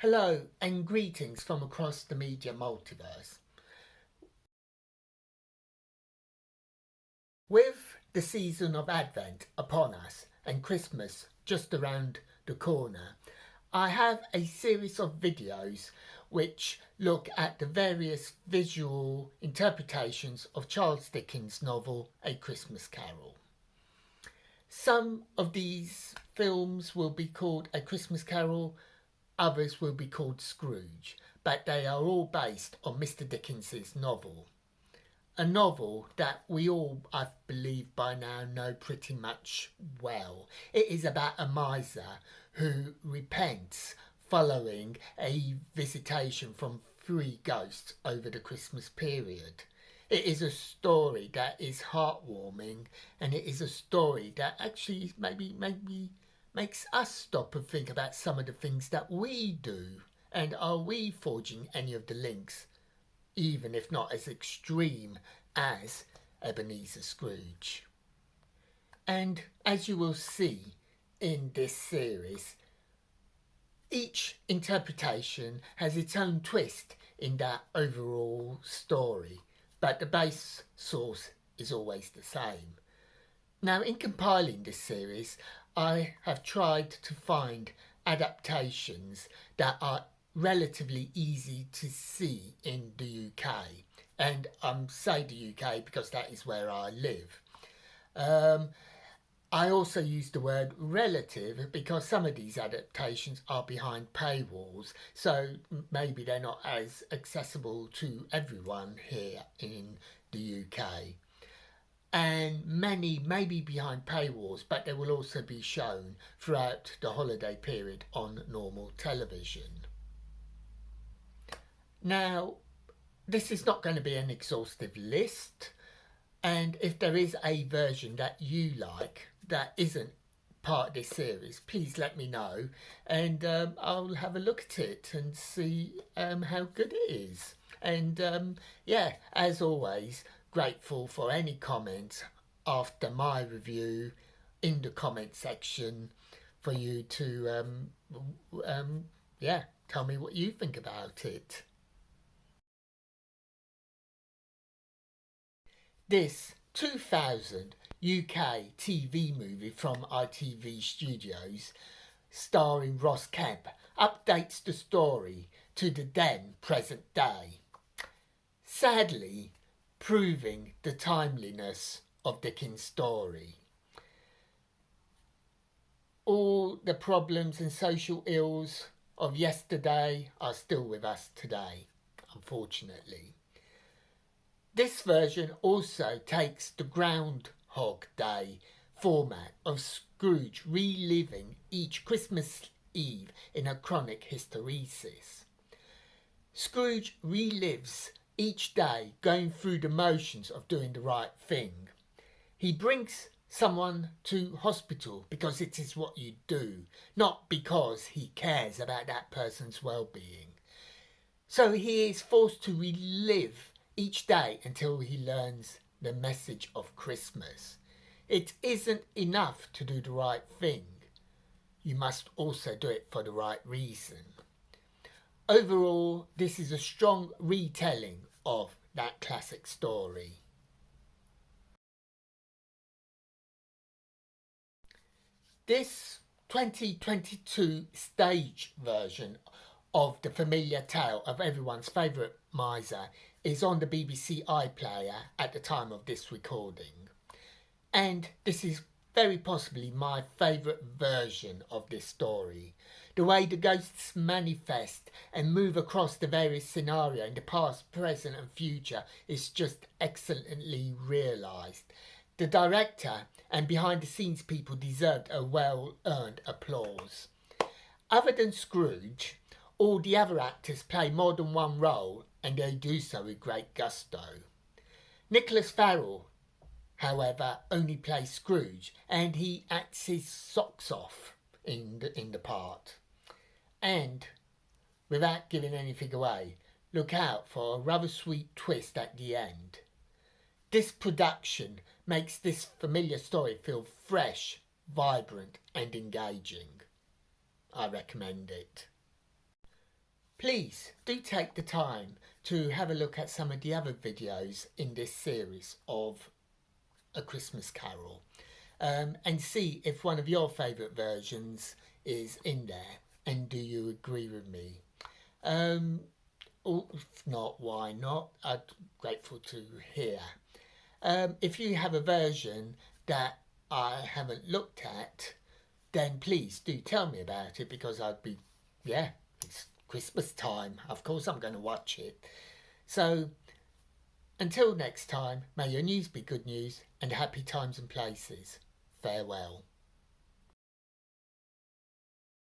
Hello and greetings from across the Media Multiverse. With the season of Advent upon us and Christmas just around the corner, I have a series of videos which look at the various visual interpretations of Charles Dickens' novel A Christmas Carol. Some of these films will be called A Christmas Carol, others will be called Scrooge, but they are all based on Mr. Dickens's novel. A novel that we all, I believe by now, know pretty much well. It is about a miser who repents following a visitation from three ghosts over the Christmas period. It is a story that is heartwarming, and it is a story that actually maybe makes us stop and think about some of the things that we do, and are we forging any of the links, even if not as extreme as Ebenezer Scrooge. And as you will see in this series, each interpretation has its own twist in that overall story, but the base source is always the same. Now, in compiling this series, I have tried to find adaptations that are relatively easy to see in the UK. And say the UK because that is where I live. I also use the word relative because some of these adaptations are behind paywalls, so maybe they're not as accessible to everyone here in the UK. And many may be behind paywalls, but they will also be shown throughout the holiday period on normal television. Now, this is not going to be an exhaustive list, and if there is a version that you like that isn't part of this series, please let me know, and I'll have a look at it and see how good it is. And yeah, as always, grateful for any comments after my review in the comment section for you to yeah, tell me what you think about it. This 2000 UK TV movie from ITV Studios, starring Ross Kemp, updates the story to the then present day, sadly proving the timeliness of Dickens' story. All the problems and social ills of yesterday are still with us today, unfortunately. This version also takes the Groundhog Day format of Scrooge reliving each Christmas Eve in a chronic hysteresis. Scrooge relives each day going through the motions of doing the right thing. He brings someone to hospital because it is what you do, not because he cares about that person's well-being. So he is forced to relive each day until he learns the message of Christmas. It isn't enough to do the right thing. You must also do it for the right reason. Overall, this is a strong retelling of that classic story. This 2022 stage version of the familiar tale of everyone's favourite miser is on the BBC iPlayer at the time of this recording. And this is very possibly my favourite version of this story. The way the ghosts manifest and move across the various scenarios in the past, present and future is just excellently realised. The director and behind the scenes people deserved a well-earned applause. Other than Scrooge, all the other actors play more than one role, and they do so with great gusto. Nicholas Farrell, however, only plays Scrooge, and he acts his socks off in the part. And, without giving anything away, look out for a rather sweet twist at the end. This production makes this familiar story feel fresh, vibrant and engaging. I recommend it. please do take the time to have a look at some of the other videos in this series of A Christmas Carol, and see if one of your favourite versions is in there, and do you agree with me? Or if not, why not? I'm grateful to hear. If you have a version that I haven't looked at, then please do tell me about it, because I'd be, yeah, it's Christmas time. Of course I'm going to watch it. So until next time, may your news be good news and happy times and places. Farewell.